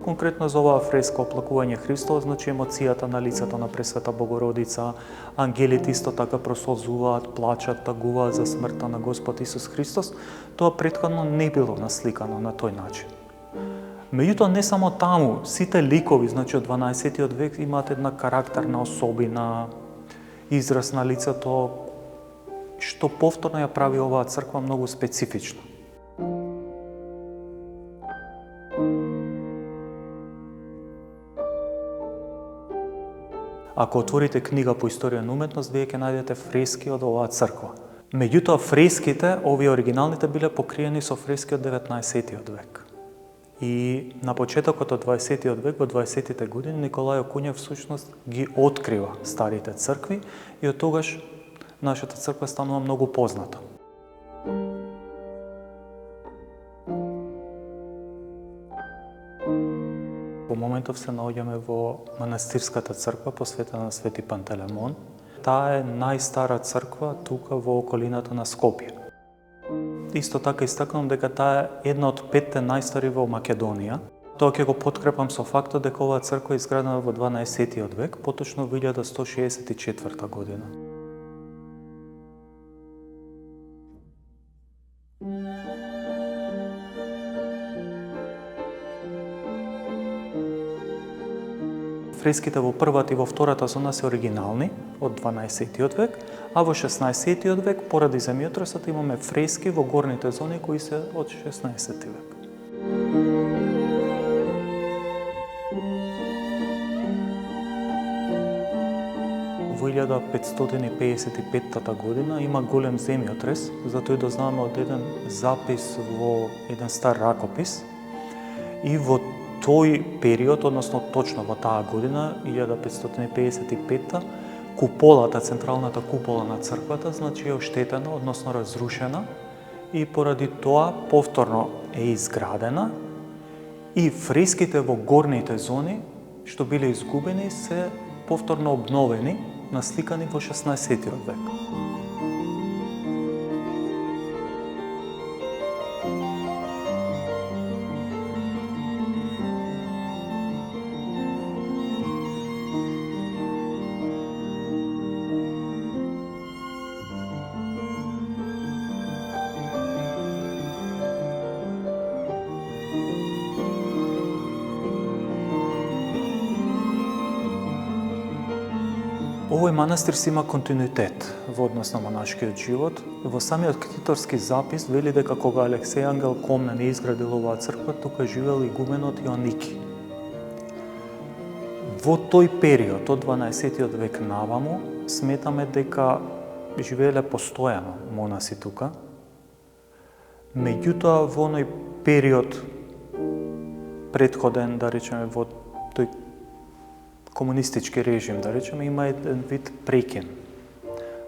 конкретно за оваа фреска Оплакување Христово, значи емоцијата на лицето на Пресвета Богородица, ангелите исто така просолзуваат, плачат, тагуваат за смртта на Господ Исус Христос, тоа претходно не било насликано на тој начин. Меѓутоа, не само таму, сите ликови, значи од 12 век, имаат една карактерна особина, израз на лицето, што повторно ја прави оваа црква многу специфична. Ако отворите книга по историја на уметност, вие ќе најдете фрески од оваа црква. Меѓутоа, фреските, овие оригиналните, биле покриени со фрески од 19 век. И на почетокот од 20 век, во 20-тите години, Николај Окуњев всушност ги открива старите цркви и од тогаш нашата црква станува многу позната. Во моментов се наоѓаме во манастирската црква посветена на Свети Пантелемон. Таа е најстара црква тука во околината на Скопје. Исто така истакнувам дека таа е една од 5 најстари во Македонија. Тоа ќе го подкрепам со фактот дека оваа црква е изградена во 12 век, поточно во 1164 година. Фреските во првата и во втората зона се оригинални од 12 век, а во 16 век, поради земјотресот, имаме фрески во горните зони кои се од 16 век. Во 1555 година има голем земјотрес, затоа и дознаваме од еден запис во еден стар ракопис, и во тој период, односно точно во таа година, 1555, куполата, централната купола на црквата, значи е оштетена, односно разрушена, и поради тоа повторно е изградена, и фреските во горните зони, што биле изгубени, се повторно обновени, насликани во 16 век. Овој манастир си има континуитет во однос на монашкиот живот. Во самиот книторски запис вели дека кога Алексеј Ангел Комнен изградил оваа црква, тука живеел игуменот Јоанники. Во тој период, од 12 век наваму, сметаме дека живееле постојано монаси тука. Меѓутоа, во оној период претходен, да речеме, во тој комунистички режим, да речеме, има еден вид прекин.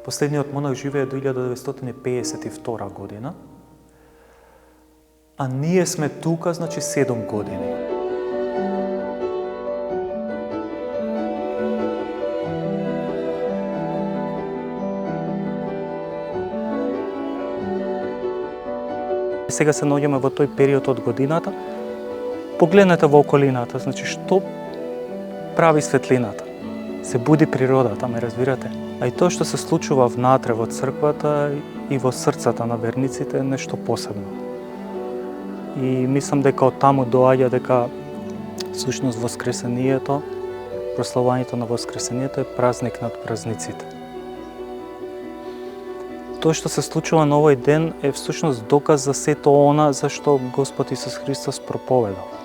Последниот монах живее до 1952 година, а ние сме тука, значи, 7 години. Сега се наоѓаме во тој период од годината. Погледнете во околината, значи, што прави светлината. Се буди природата, ме разбирате? А и тоа што се случува внатре во црквата и во срцата на верниците е нешто посебно. И мислам дека од таму доаѓа дека всушност воскресението, прославувањето на воскресението е празник над празниците. Тоа што се случува на овој ден е всушност доказ за сето она за што Господ Исус Христос проповеда.